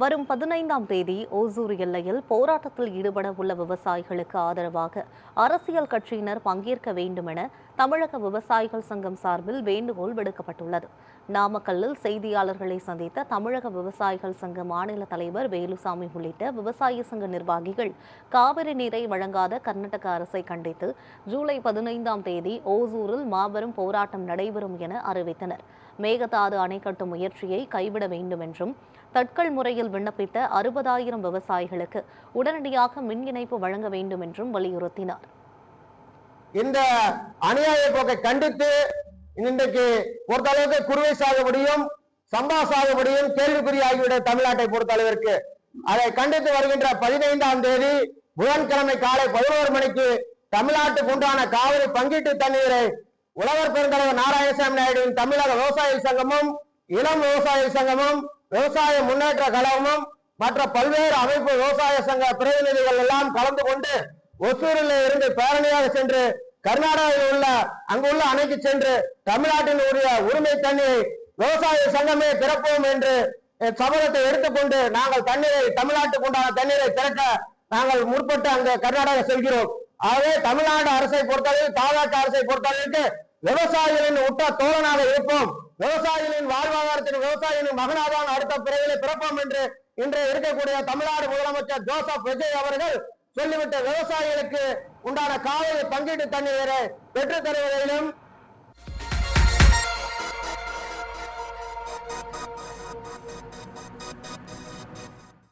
வரும் 15ஆம் தேதி ஓசூர் எல்லையில் போராட்டத்தில் ஈடுபட உள்ள விவசாயிகளுக்கு ஆதரவாக அரசியல் கட்சியினர் பங்கேற்க வேண்டும் என தமிழக விவசாயிகள் சங்கம் சார்பில் வேண்டுகோள் விடுக்கப்பட்டுள்ளது. நாமக்கல்லில் செய்தியாளர்களை சந்தித்த தமிழக விவசாயிகள் சங்க மாநில தலைவர் வேலுசாமி உள்ளிட்ட விவசாய சங்க நிர்வாகிகள் காவிரி நீரை வழங்காத கர்நாடக அரசை கண்டித்து ஜூலை 15ஆம் தேதி ஓசூரில் மாபெரும் போராட்டம் நடைபெறும் என அறிவித்தனர். மேகதாது அணை கட்டும் முயற்சியை கைவிட வேண்டும் என்றும் தட்கல் முறையில் விண்ணப்பித்த 60,000 விவசாயிகளுக்கு உடனடியாக மின் இணைப்பு வழங்க வேண்டும் என்றும் வலியுறுத்தினார். இந்த அநியாய போக்கை கண்டித்து இன்றைக்கு பொறுத்தளவுக்கு குறுவை சாகுபடியும் சம்பா சாகுபடியும் கேள்விக்குறியாகிவிட தமிழ்நாட்டை பொறுத்தளவிற்கு அதை கண்டித்து வருகின்ற 15ஆம் தேதி புதன்கிழமை காலை 11 மணிக்கு தமிழ்நாட்டுக்கு உண்டான காவிரி பங்கீட்டு தண்ணீரை உழவர் பெருந்தலைவர் நாராயணசாமி நாயுடுவின் தமிழக விவசாய சங்கமும் இளம் விவசாய சங்கமும் விவசாய முன்னேற்ற கழகமும் மற்ற பல்வேறு அமைப்பு விவசாய சங்க பிரதிநிதிகள் எல்லாம் கலந்து கொண்டு ஒசூரில் இருந்து பேரணியாக சென்று கர்நாடகாவில் உள்ள அங்குள்ள அணைக்கு சென்று தமிழ்நாட்டின் உரிய உரிமை தண்ணீரை விவசாய சங்கமே திறப்போம் என்று சபதத்தை எடுத்துக்கொண்டு நாங்கள் தண்ணீரை தமிழ்நாட்டுக்கு உண்டான தண்ணீரை திறக்க நாங்கள் முற்பட்டு அங்கு கர்நாடகா செல்கிறோம். ஆகவே தமிழ்நாடு அரசை பொறுத்தளவில் தாவேக அரசை பொறுத்தளவிற்கு விவசாயிகளின் உற்ற தோழனாக இருப்போம், விவசாயிகளின் வாழ்வாதாரத்தின் விவசாயிகளின் மகனாதான் அடுத்த பிறவிலை பிறப்போம் என்று இன்று இருக்கக்கூடிய தமிழ்நாடு முதலமைச்சர் ஜோசப் விஜய் அவர்கள் சொல்லிவிட்ட விவசாயிகளுக்கு உண்டான காவிரி பங்கீட்டு தண்ணீரை பெற்றுத் தருவதிலும்